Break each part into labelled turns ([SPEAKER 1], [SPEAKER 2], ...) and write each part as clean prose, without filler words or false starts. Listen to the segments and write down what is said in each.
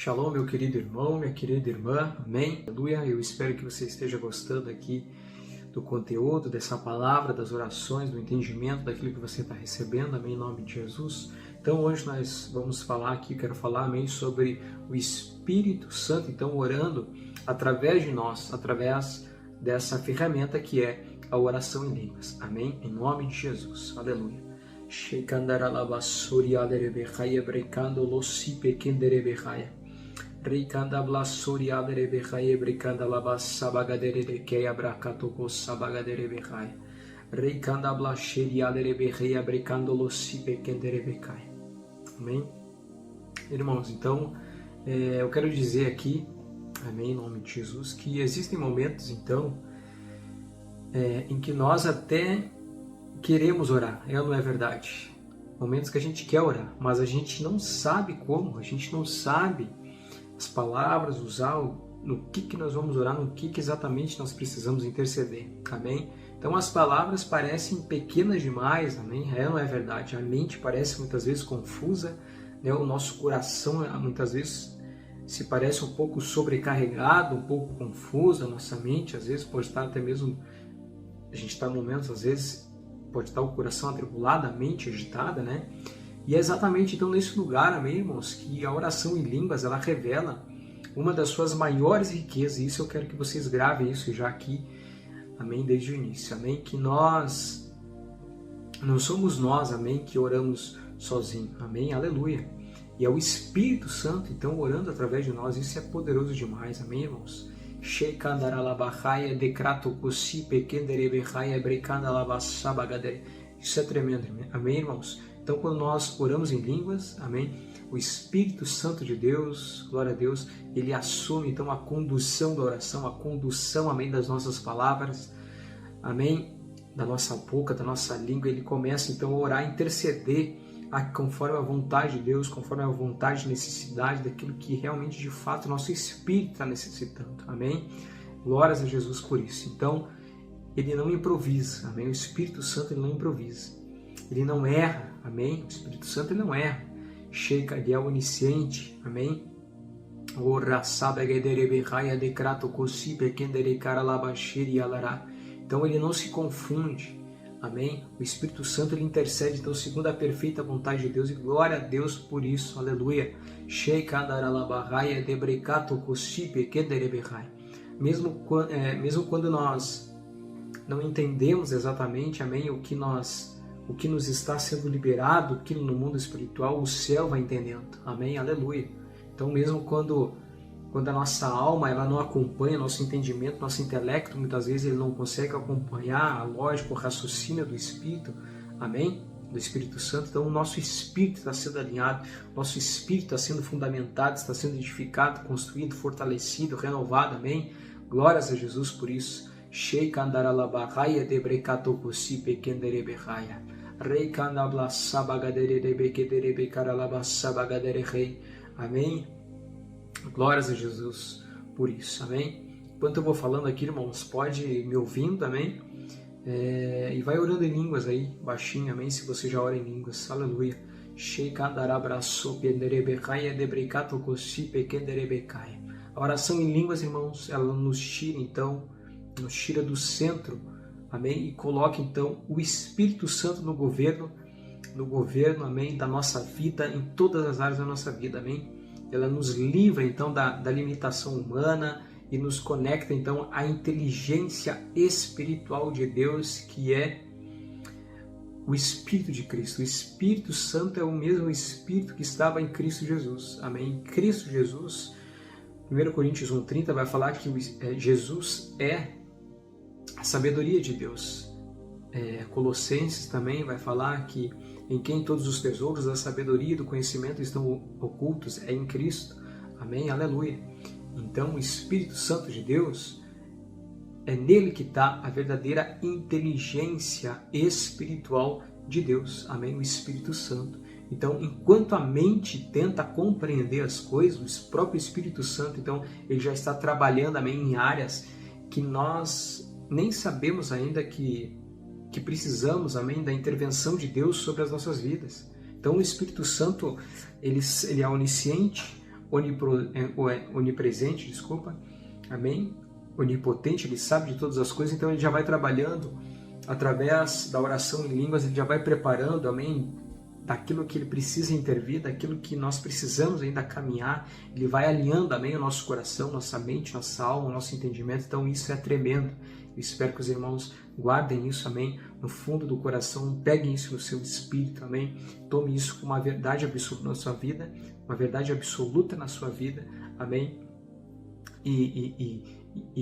[SPEAKER 1] Shalom, meu querido irmão, minha querida irmã, amém? Aleluia, eu espero que você esteja gostando aqui do conteúdo, dessa palavra, das orações, do entendimento daquilo que você está recebendo, amém, em nome de Jesus. Então hoje nós vamos falar aqui, quero falar, amém, sobre o Espírito Santo, então orando através de nós, através dessa ferramenta que é a oração em línguas, amém, em nome de Jesus, aleluia. Rikanda blasuri adere behaye brikanda labas sabagadere de que abracatoko sabagadere behaye. Rikanda blasheri adere behaye bricando losi pequendere behaye. Amém? Irmãos, então eu quero dizer aqui, amém, em nome de Jesus, que existem momentos então em que nós até queremos orar, não é verdade? Momentos que a gente quer orar, mas a gente não sabe como, a gente não sabe as palavras, usar no que nós vamos orar, no que exatamente nós precisamos interceder, amém? Então as palavras parecem pequenas demais, amém? Não é verdade, a mente parece muitas vezes confusa, né? O nosso coração muitas vezes se parece um pouco sobrecarregado, um pouco confuso, a nossa mente às vezes pode estar até mesmo, a gente está em momentos às vezes, pode estar o coração atribulado, a mente agitada, né? E é exatamente então nesse lugar, amém, irmãos, que a oração em línguas, ela revela uma das suas maiores riquezas, e isso eu quero que vocês gravem isso já aqui, amém, desde o início, amém, que nós, não somos nós, amém, que oramos sozinhos, amém, aleluia, e é o Espírito Santo, então, orando através de nós, isso é poderoso demais, amém, irmãos, isso é tremendo, amém, irmãos? Então, quando nós oramos em línguas, amém, o Espírito Santo de Deus, glória a Deus, ele assume, então, a condução da oração, a condução, amém, das nossas palavras, amém, da nossa boca, da nossa língua, ele começa, então, a orar, a interceder conforme a vontade de Deus, conforme a vontade e necessidade daquilo que realmente, de fato, o nosso Espírito está necessitando, amém? Glórias a Jesus por isso. Então, ele não improvisa, amém? O Espírito Santo, ele não improvisa. Ele não erra, amém? O Espírito Santo, ele não erra. Sheika, ele é onisciente, amém? Então, ele não se confunde, amém? O Espírito Santo, ele intercede, então, segundo a perfeita vontade de Deus, e glória a Deus por isso, aleluia. Mesmo quando nós não entendemos exatamente, amém, o que nos está sendo liberado aqui no mundo espiritual, o céu vai entendendo, amém, aleluia. Então mesmo quando a nossa alma ela não acompanha nosso entendimento, nosso intelecto, muitas vezes ele não consegue acompanhar a lógica, o raciocínio do Espírito, amém, do Espírito Santo, então o nosso espírito está sendo alinhado, nosso espírito está sendo fundamentado, está sendo edificado, construído, fortalecido, renovado, amém, glórias a Jesus por isso. Amém? Glórias a Jesus por isso, amém? Enquanto eu vou falando aqui, irmãos, pode me ouvindo, amém? E vai orando em línguas aí, baixinho, amém? Se você já ora em línguas, aleluia. A oração em línguas, irmãos, ela nos tira, então, nos tira do centro, amém? E coloca, então, o Espírito Santo no governo, amém? Da nossa vida, em todas as áreas da nossa vida, amém? Ela nos livra, então, da limitação humana e nos conecta, então, à inteligência espiritual de Deus, que é o Espírito de Cristo. O Espírito Santo é o mesmo Espírito que estava em Cristo Jesus, amém? Em Cristo Jesus, 1 Coríntios 1,30 vai falar que Jesus é a sabedoria de Deus. Colossenses também vai falar que em quem todos os tesouros da sabedoria e do conhecimento estão ocultos, é em Cristo. Amém? Aleluia. Então o Espírito Santo de Deus, é nele que está a verdadeira inteligência espiritual de Deus. Amém? O Espírito Santo. Então, enquanto a mente tenta compreender as coisas, o próprio Espírito Santo, então, ele já está trabalhando, amém, em áreas que nós nem sabemos ainda que precisamos, amém, da intervenção de Deus sobre as nossas vidas. Então, o Espírito Santo, ele é onisciente, onipresente, desculpa, amém? Onipotente, Ele sabe de todas as coisas, então Ele já vai trabalhando através da oração em línguas, Ele já vai preparando, amém? Daquilo que Ele precisa intervir, daquilo que nós precisamos ainda caminhar, Ele vai alinhando, amém? O nosso coração, nossa mente, nossa alma, o nosso entendimento, então isso é tremendo. Eu espero que os irmãos guardem isso, amém? No fundo do coração, peguem isso no seu espírito, amém? Tome isso como uma verdade absoluta na sua vida, uma verdade absoluta na sua vida, amém? E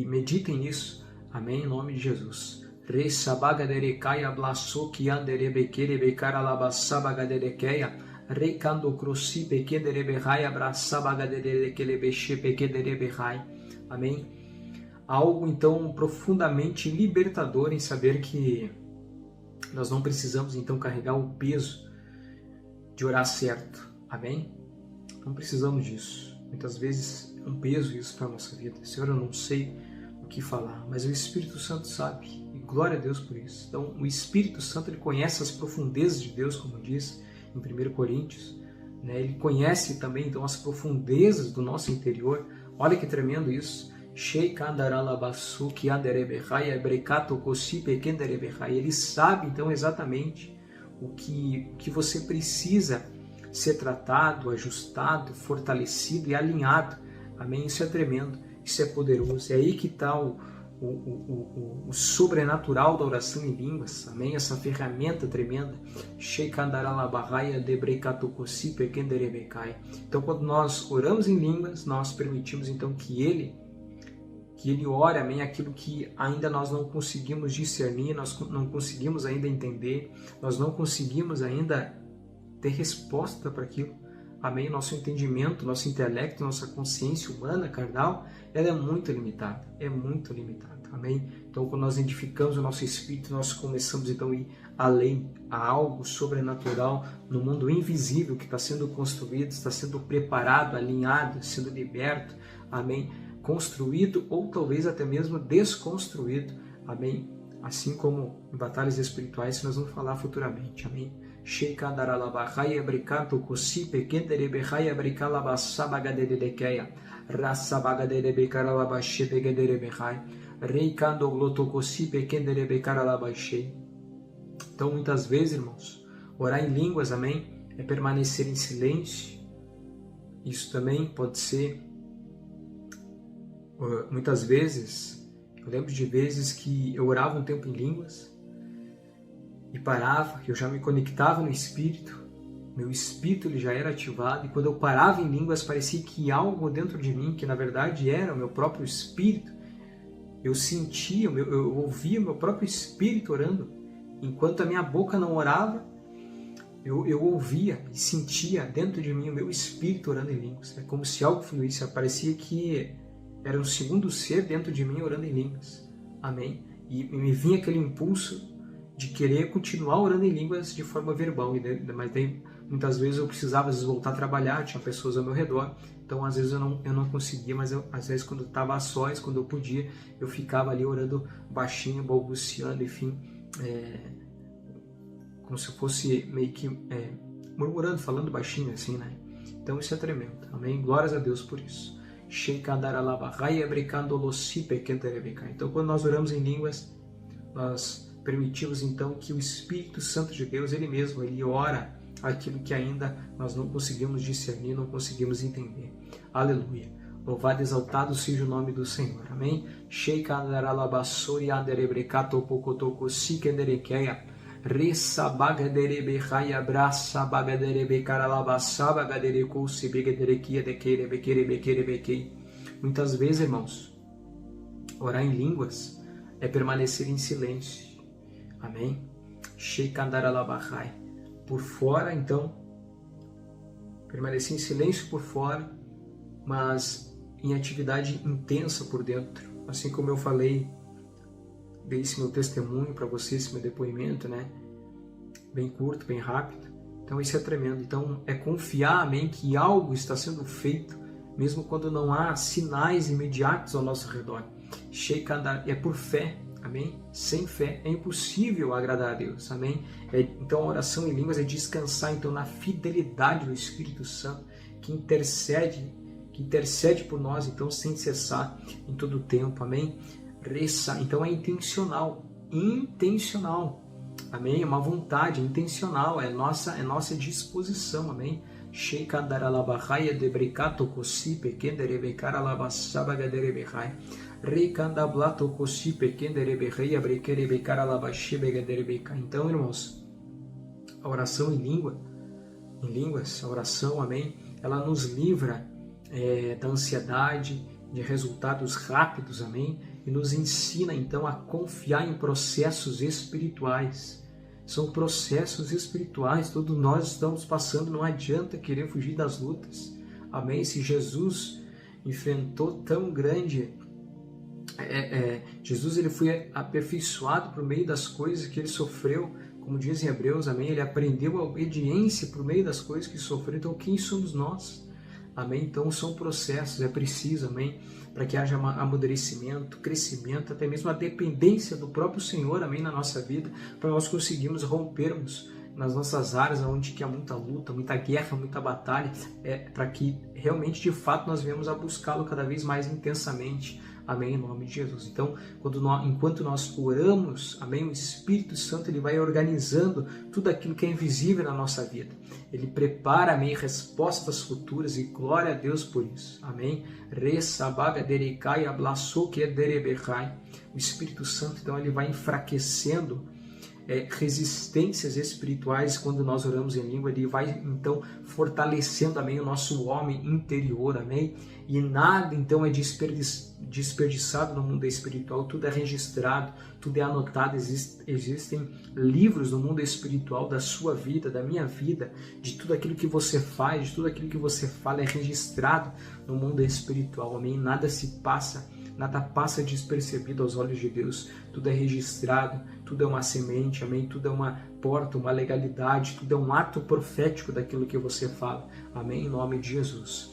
[SPEAKER 1] meditem nisso, amém? Em nome de Jesus. Resabagaderecaia blasoki anderebekere becaralabasabagaderekeia recando crossi pequedereberrai abraçabagaderekelebeshe pequedereberrai, amém? Algo, então, profundamente libertador em saber que nós não precisamos, então, carregar o peso de orar certo. Amém? Não precisamos disso. Muitas vezes é um peso isso para a nossa vida. Senhor, eu não sei o que falar, mas o Espírito Santo sabe. E glória a Deus por isso. Então, o Espírito Santo, ele conhece as profundezas de Deus, como diz em 1 Coríntios. Né? Ele conhece também, então, as profundezas do nosso interior. Olha que tremendo isso. Ele sabe então exatamente o que você precisa ser tratado, ajustado, fortalecido e alinhado. Amém? Isso é tremendo, isso é poderoso. É aí que está o sobrenatural da oração em línguas. Amém? Essa ferramenta tremenda. Então, quando nós oramos em línguas, nós permitimos então que Ele ore, amém, aquilo que ainda nós não conseguimos discernir, nós não conseguimos ainda entender, nós não conseguimos ainda ter resposta para aquilo, amém. Nosso entendimento, nosso intelecto, nossa consciência humana, carnal, ela é muito limitada, amém. Então, quando nós edificamos o nosso espírito, nós começamos então a ir além, a algo sobrenatural no mundo invisível que está sendo construído, está sendo preparado, alinhado, sendo liberto, amém, construído ou talvez até mesmo desconstruído, amém? Assim como em batalhas espirituais que nós vamos falar futuramente, amém? Então, muitas vezes, irmãos, orar em línguas, amém, é permanecer em silêncio. Isso também pode ser muitas vezes. Eu lembro de vezes que eu orava um tempo em línguas e parava, eu já me conectava no Espírito, meu Espírito ele já era ativado, e quando eu parava em línguas parecia que algo dentro de mim, que na verdade era o meu próprio Espírito, eu sentia, eu ouvia o meu próprio Espírito orando, enquanto a minha boca não orava, eu ouvia e sentia dentro de mim o meu Espírito orando em línguas. É como se algo fluísse, parecia que era um segundo ser dentro de mim orando em línguas. Amém? E me vinha aquele impulso de querer continuar orando em línguas de forma verbal. Mas daí, muitas vezes eu precisava voltar a trabalhar, tinha pessoas ao meu redor. Então, às vezes eu não conseguia, mas às vezes quando eu estava a sós, quando eu podia, eu ficava ali orando baixinho, balbuciando, enfim, como se fosse meio que murmurando, falando baixinho assim, né? Então isso é tremendo. Amém? Glórias a Deus por isso. Então, quando nós oramos em línguas, nós permitimos então que o Espírito Santo de Deus, Ele mesmo, Ele ora aquilo que ainda nós não conseguimos discernir, não conseguimos entender. Aleluia. Louvado e exaltado seja o nome do Senhor. Amém? Muitas vezes, irmãos, orar em línguas é permanecer em silêncio. Amém? Por fora, então, permanecer em silêncio por fora, mas em atividade intensa por dentro. Assim como eu falei, dei esse meu testemunho para vocês, esse meu depoimento, né? Bem curto, bem rápido. Então isso é tremendo. Então é confiar, amém, que algo está sendo feito, mesmo quando não há sinais imediatos ao nosso redor. É por fé, amém? Sem fé é impossível agradar a Deus, amém? Então a oração em línguas é descansar então na fidelidade do Espírito Santo, que intercede que intercede por nós, então, sem cessar em todo o tempo, amém? Então é intencional, amém? É uma vontade intencional, é nossa disposição, amém? Sheikandaralabahaya debrikato kosi pekenderebekaralabasabagadere Reikandablato kosi pekenderebereia brekerebekaralabashebegaderebekai. Então, irmãos, a oração em línguas, a oração, amém? Ela nos livra da ansiedade, de resultados rápidos, amém? E nos ensina, então, a confiar em processos espirituais. São processos espirituais, todos nós estamos passando, não adianta querer fugir das lutas, amém? Se Jesus enfrentou tão grande, Jesus ele foi aperfeiçoado por meio das coisas que ele sofreu, como diz em Hebreus, amém? Ele aprendeu a obediência por meio das coisas que sofreu, então quem somos nós? Amém? Então são processos, é preciso, amém? Para que haja amadurecimento, crescimento, até mesmo a dependência do próprio Senhor, amém? Na nossa vida, para nós conseguirmos rompermos nas nossas áreas onde que há muita luta, muita guerra, muita batalha, para que realmente, de fato, nós venhamos a buscá-lo cada vez mais intensamente, amém? Em nome de Jesus. Então, enquanto nós oramos, amém? O Espírito Santo ele vai organizando tudo aquilo que é invisível na nossa vida. Ele prepara, amém, respostas futuras e glória a Deus por isso, amém? O Espírito Santo, então, ele vai enfraquecendo resistências espirituais quando nós oramos em língua, ele vai então fortalecendo, amém, o nosso homem interior, amém? E nada então é desperdiçado no mundo espiritual, tudo é registrado, tudo é anotado, existem livros no mundo espiritual da sua vida, da minha vida, de tudo aquilo que você faz, de tudo aquilo que você fala é registrado no mundo espiritual, amém? Nada passa despercebido aos olhos de Deus, tudo é registrado, tudo é uma semente, amém? Tudo é uma porta, uma legalidade, tudo é um ato profético daquilo que você fala, amém? Em nome de Jesus.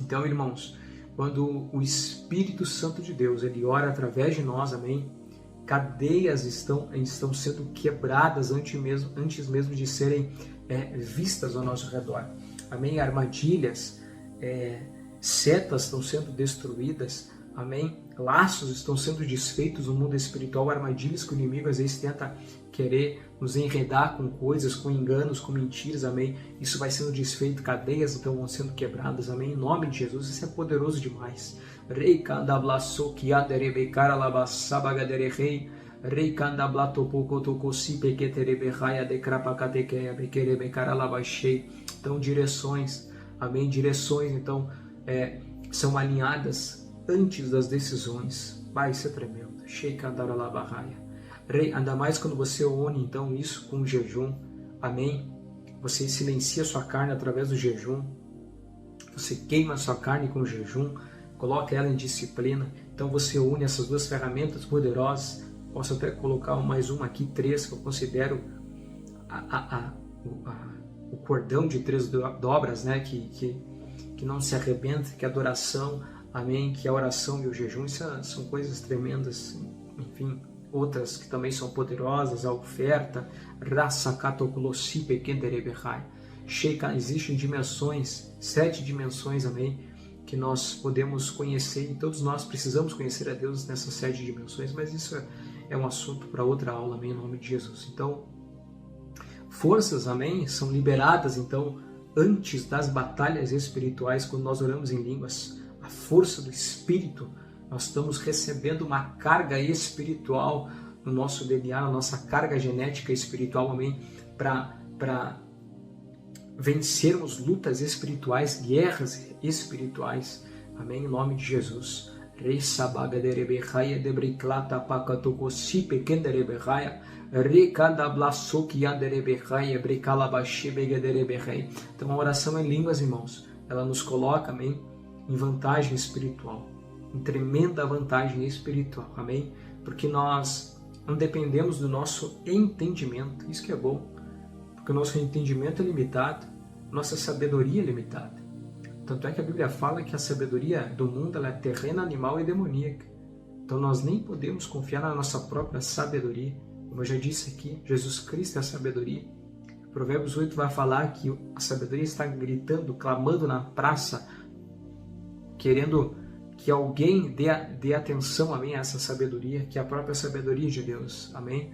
[SPEAKER 1] Então, irmãos, quando o Espírito Santo de Deus ele ora através de nós, amém? Cadeias estão sendo quebradas antes mesmo de serem vistas ao nosso redor. Amém? Armadilhas, setas estão sendo destruídas. Amém? Laços estão sendo desfeitos no mundo espiritual. Armadilhas que o inimigo às vezes tenta querer nos enredar com coisas, com enganos, com mentiras. Amém? Isso vai sendo desfeito. Cadeias então vão sendo quebradas. Amém? Em nome de Jesus. Isso é poderoso demais. Então direções, amém? Direções então são alinhadas antes das decisões. Vai, isso é tremendo. Ainda mais quando você une então isso com o jejum, amém? Você silencia sua carne através do jejum, você queima sua carne com o jejum, coloca ela em disciplina. Então você une essas duas ferramentas poderosas. Posso até colocar mais uma aqui, 3, que eu considero o cordão de 3 dobras, né? Que não se arrebenta, que é a adoração, amém? Que é a oração e o jejum. Isso são coisas tremendas, enfim. Outras que também são poderosas, a oferta, existem dimensões, 7 dimensões, amém? Que nós podemos conhecer, e todos nós precisamos conhecer a Deus nessas 7 dimensões, mas isso é um assunto para outra aula, amém, em nome de Jesus. Então, forças, amém, são liberadas, então, antes das batalhas espirituais, quando nós oramos em línguas, a força do Espírito, nós estamos recebendo uma carga espiritual no nosso DNA, na nossa carga genética espiritual, amém, para vencermos lutas espirituais, guerras espirituais, amém, em nome de Jesus. Então a oração em línguas, irmãos, ela nos coloca, amém, em vantagem espiritual, em tremenda vantagem espiritual, amém, porque nós não dependemos do nosso entendimento, isso que é bom, porque o nosso entendimento é limitado, nossa sabedoria é limitada, Tanto é que a Bíblia fala que a sabedoria do mundo ela é terrena, animal e demoníaca. Então nós nem podemos confiar na nossa própria sabedoria. Como eu já disse aqui, Jesus Cristo é a sabedoria. Provérbios 8 vai falar que a sabedoria está gritando, clamando na praça, querendo que alguém dê atenção, amém, a essa sabedoria, que é a própria sabedoria de Deus, amém?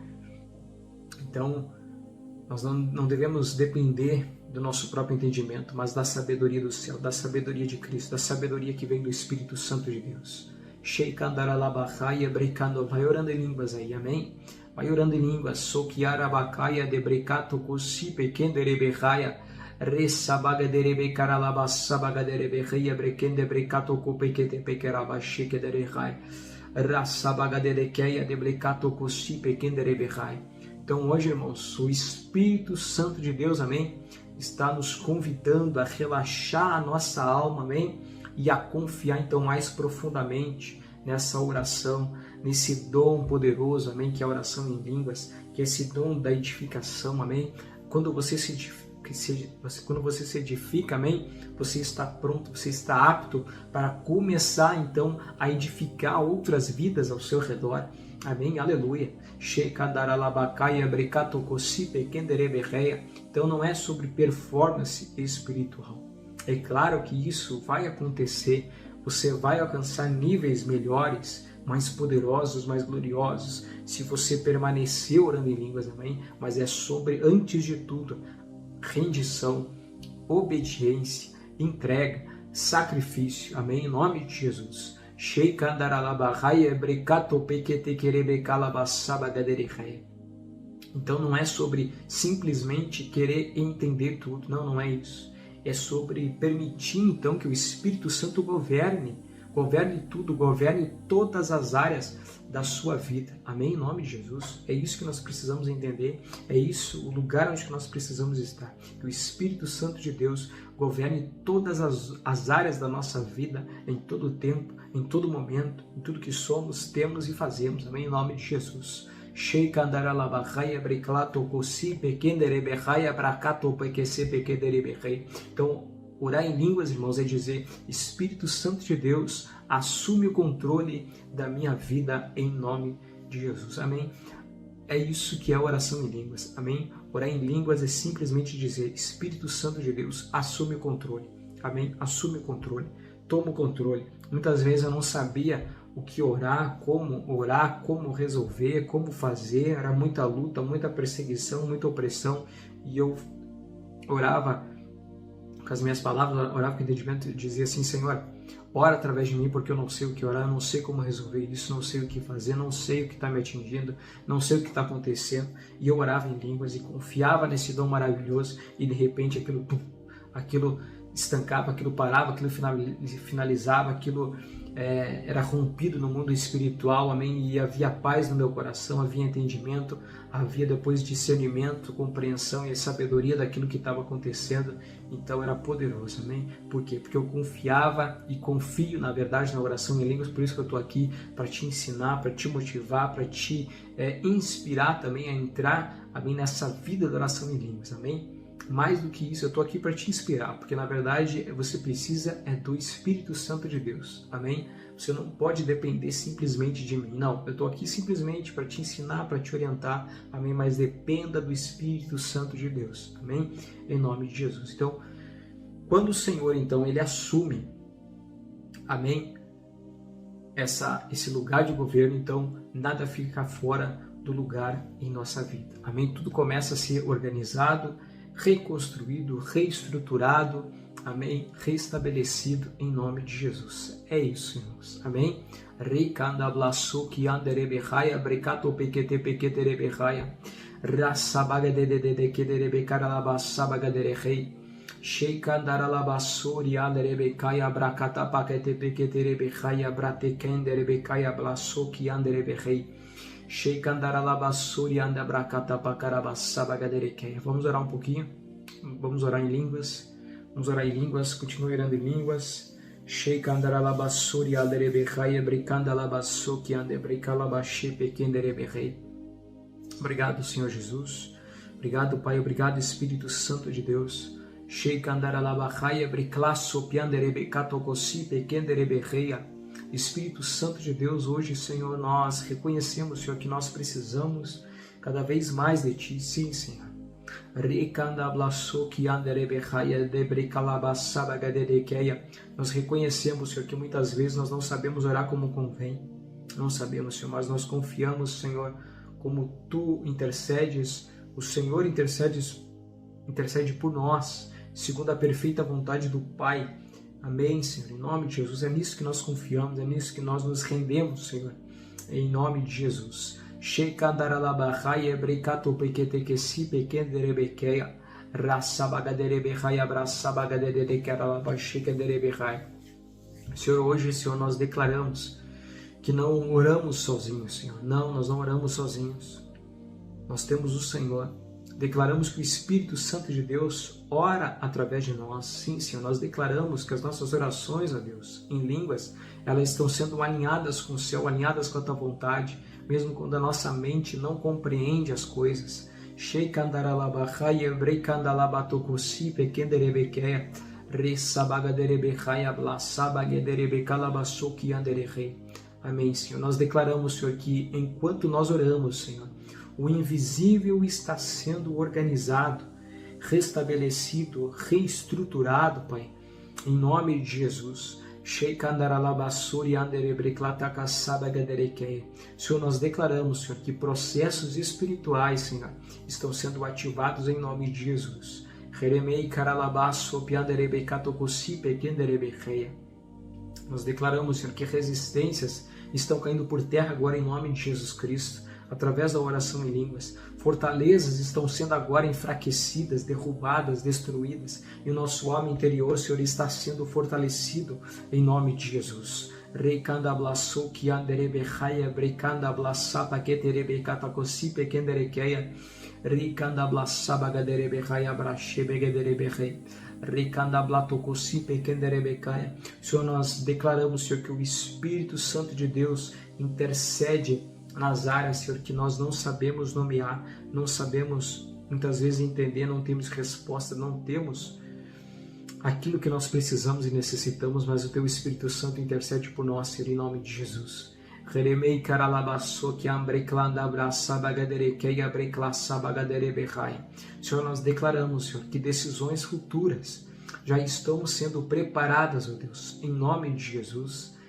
[SPEAKER 1] Então, nós não devemos depender do nosso próprio entendimento, mas da sabedoria do céu, da sabedoria de Cristo, da sabedoria que vem do Espírito Santo de Deus. Vai orando em línguas aí, amém? Vai orando em línguas. Sokiarabakaya debrekato kosi pekenderebehaia. Resabagadere karalabasabagadere brekende brekato kopekete pekerabashikederehai. Rasabagaderekeia debrekato kosi pekenderebehai. Então hoje, irmãos, o Espírito Santo de Deus, amém, está nos convidando a relaxar a nossa alma, amém, e a confiar então mais profundamente nessa oração, nesse dom poderoso, amém, que é a oração em línguas, que é esse dom da edificação, amém. Quando você se edifica, amém, você está pronto, você está apto para começar então a edificar outras vidas ao seu redor. Amém, aleluia. Então não é sobre performance espiritual. É claro que isso vai acontecer, você vai alcançar níveis melhores, mais poderosos, mais gloriosos, se você permanecer orando em línguas, amém? Mas é sobre, antes de tudo, rendição, obediência, entrega, sacrifício, amém? Em nome de Jesus. Então não é sobre simplesmente querer entender tudo, não é isso. É sobre permitir então que o Espírito Santo governe tudo, governe todas as áreas da sua vida. Amém? Em nome de Jesus. É isso que nós precisamos entender, é isso o lugar onde nós precisamos estar. Que o Espírito Santo de Deus governe todas as áreas da nossa vida, em todo o tempo, em todo momento, em tudo que somos, temos e fazemos. Amém? Em nome de Jesus. Então, orar em línguas, irmãos, é dizer: Espírito Santo de Deus, assume o controle da minha vida em nome de Jesus. Amém? É isso que é a oração em línguas. Amém? Orar em línguas é simplesmente dizer: Espírito Santo de Deus, assume o controle. Amém? Assume o controle. Toma o controle. Muitas vezes eu não sabia o que orar, como resolver, como fazer. Era muita luta, muita perseguição, muita opressão. E eu orava com as minhas palavras, orava com entendimento e dizia assim: Senhor, ora através de mim, porque eu não sei o que orar, eu não sei como resolver isso, não sei o que fazer, não sei o que está me atingindo, não sei o que está acontecendo. E eu orava em línguas e confiava nesse dom maravilhoso, e de repente aquilo estancava, aquilo parava, aquilo finalizava, aquilo era rompido no mundo espiritual, amém? E havia paz no meu coração, havia entendimento, havia depois discernimento, compreensão e sabedoria daquilo que estava acontecendo. Então era poderoso, amém? Por quê? Porque eu confiava e confio, na verdade, na oração em línguas. Por isso que eu estou aqui, para te ensinar, para te motivar, para te inspirar também a entrar, amém, nessa vida da oração em línguas, amém? Mais do que isso, eu estou aqui para te inspirar, porque na verdade você precisa do Espírito Santo de Deus, amém? Você não pode depender simplesmente de mim, não, eu estou aqui simplesmente para te ensinar, para te orientar, amém? Mas dependa do Espírito Santo de Deus, amém? Em nome de Jesus. Então, quando o Senhor, então, ele assume, amém, esse lugar de governo, então nada fica fora do lugar em nossa vida, amém? Tudo começa a ser organizado, reconstruído, reestruturado, amém? Restabelecido em nome de Jesus. É isso, irmãos, amém? Vamos orar um pouquinho, vamos orar em línguas, continue orando em línguas. Obrigado, Senhor Jesus, obrigado, Pai, obrigado, Espírito Santo de Deus. Espírito Santo de Deus, hoje, Senhor, nós reconhecemos, Senhor, que nós precisamos cada vez mais de Ti. Sim, Senhor. Nós reconhecemos, Senhor, que muitas vezes nós não sabemos orar como convém. Não sabemos, Senhor, mas nós confiamos, Senhor, como Tu intercedes, o Senhor intercede por nós, segundo a perfeita vontade do Pai. Amém, Senhor, em nome de Jesus. É nisso que nós confiamos, é nisso que nós nos rendemos, Senhor, em nome de Jesus. Senhor, hoje, Senhor, nós declaramos que não oramos sozinhos, Senhor. Não, nós não oramos sozinhos. Nós temos o Senhor. Declaramos que o Espírito Santo de Deus ora através de nós. Sim, Senhor, nós declaramos que as nossas orações, ó Deus, em línguas, elas estão sendo alinhadas com o céu, alinhadas com a Tua vontade, mesmo quando a nossa mente não compreende as coisas. Amém, Senhor. Nós declaramos, Senhor, que enquanto nós oramos, Senhor, o invisível está sendo organizado, restabelecido, reestruturado, Pai, em nome de Jesus. Senhor, nós declaramos, Senhor, que processos espirituais, Senhor, estão sendo ativados em nome de Jesus. Nós declaramos, Senhor, que resistências estão caindo por terra agora em nome de Jesus Cristo, através da oração em línguas. Fortalezas estão sendo agora enfraquecidas, derrubadas, destruídas, e o nosso homem interior, Senhor, está sendo fortalecido em nome de Jesus. Senhor, nós declaramos, Senhor, que o Espírito Santo de Deus intercede nas áreas, Senhor, que nós não sabemos nomear, não sabemos muitas vezes entender, não temos resposta, não temos aquilo que nós precisamos e necessitamos, mas o Teu Espírito Santo intercede por nós, Senhor, em nome de Jesus. Senhor, nós declaramos, Senhor, que decisões futuras já estão sendo preparadas, ó Deus, em nome de Jesus.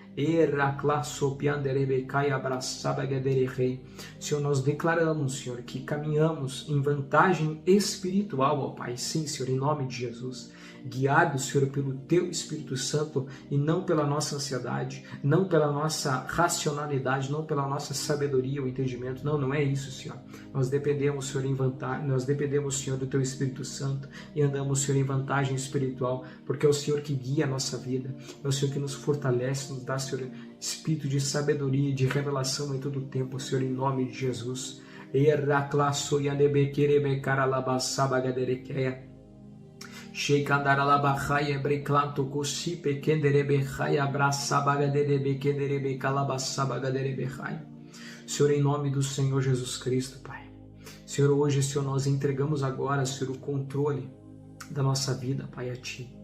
[SPEAKER 1] Senhor, nós declaramos, Senhor, que caminhamos em vantagem espiritual, ó Pai. Sim, Senhor, em nome de Jesus. Guiados, Senhor, pelo Teu Espírito Santo e não pela nossa ansiedade, não pela nossa racionalidade, não pela nossa sabedoria ou entendimento. Não, não é isso, Senhor. Nós dependemos, Senhor, em vantagem, nós dependemos, Senhor, do Teu Espírito Santo e andamos, Senhor, em vantagem espiritual, porque é o Senhor que guia a nossa vida, é o Senhor que nos fortalece, nos dá, Senhor, espírito de sabedoria e de revelação em todo o tempo, Senhor, em nome de Jesus. Senhor, em nome do Senhor Jesus Cristo, Pai. Senhor, hoje, Senhor, nós entregamos agora, Senhor, o controle da nossa vida, Pai, a Ti.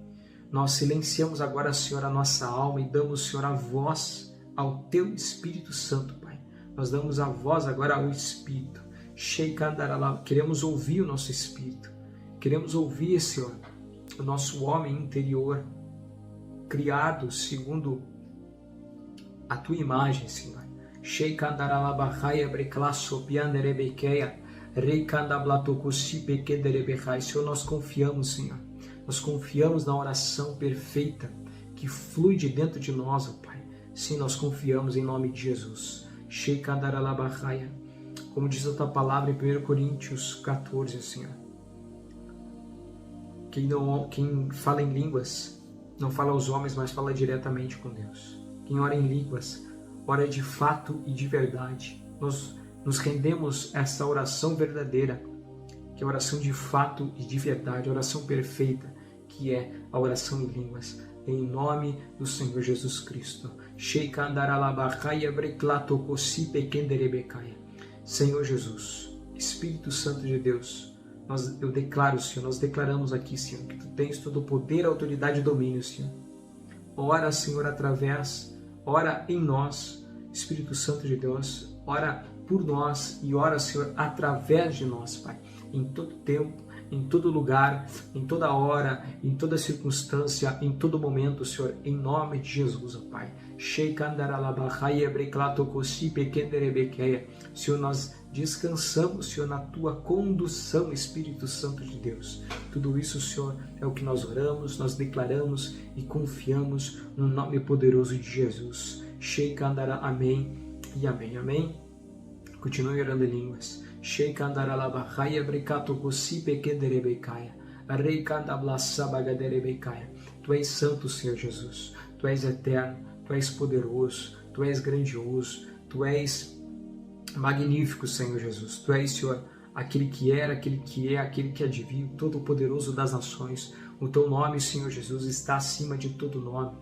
[SPEAKER 1] Nós silenciamos agora, Senhor, a nossa alma e damos, Senhor, a voz ao Teu Espírito Santo, Pai. Nós damos a voz agora ao Espírito. Queremos ouvir o nosso Espírito. Queremos ouvir, Senhor, o nosso homem interior, criado segundo a Tua imagem, Senhor. Senhor, nós confiamos, Senhor. Nós confiamos na oração perfeita que flui de dentro de nós, ó Pai. Sim, nós confiamos em nome de Jesus. Como diz a Tua palavra em 1 Coríntios 14, Senhor. Quem fala em línguas não fala aos homens, mas fala diretamente com Deus. Quem ora em línguas, ora de fato e de verdade. Nós nos rendemos a essa oração verdadeira, que é a oração de fato e de verdade, a oração perfeita, que é a oração em línguas, em nome do Senhor Jesus Cristo. Senhor Jesus, Espírito Santo de Deus, Eu declaro, Senhor, nós declaramos aqui, Senhor, que Tu tens todo o poder, autoridade e domínio, Senhor. Ora, Senhor, ora em nós, Espírito Santo de Deus, ora por nós e ora, Senhor, através de nós, Pai, em todo tempo, em todo lugar, em toda hora, em toda circunstância, em todo momento, Senhor, em nome de Jesus, ó Pai. Senhor, nós descansamos, Senhor, na Tua condução, Espírito Santo de Deus. Tudo isso, Senhor, é o que nós oramos, nós declaramos e confiamos no nome poderoso de Jesus. Amém e amém, amém. Continue orando em línguas. Tu és santo, Senhor Jesus. Tu és eterno, Tu és poderoso, Tu és grandioso, Tu és magnífico, Senhor Jesus. Tu és, Senhor, aquele que era, aquele que é, aquele que advir, todo-poderoso das nações. O Teu nome, Senhor Jesus, está acima de todo nome.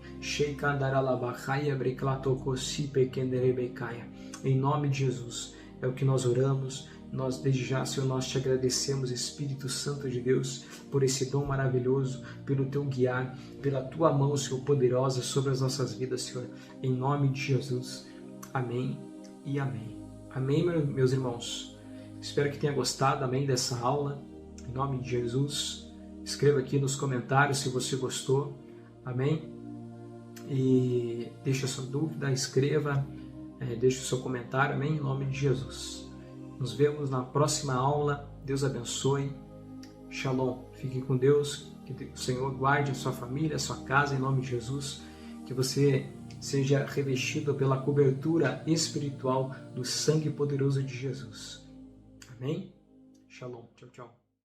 [SPEAKER 1] Em nome de Jesus, é o que nós oramos. Nós, desde já, Senhor, nós Te agradecemos, Espírito Santo de Deus, por esse dom maravilhoso, pelo Teu guiar, pela Tua mão, Senhor, poderosa sobre as nossas vidas, Senhor. Em nome de Jesus. Amém e amém. Amém, meus irmãos. Espero que tenha gostado, amém, dessa aula. Em nome de Jesus. Escreva aqui nos comentários se você gostou. Amém? E deixe a sua dúvida, escreva, deixe o seu comentário. Amém? Em nome de Jesus. Nos vemos na próxima aula. Deus abençoe. Shalom. Fique com Deus. Que o Senhor guarde a sua família, a sua casa, em nome de Jesus. Que você seja revestido pela cobertura espiritual do sangue poderoso de Jesus. Amém? Shalom. Tchau, tchau.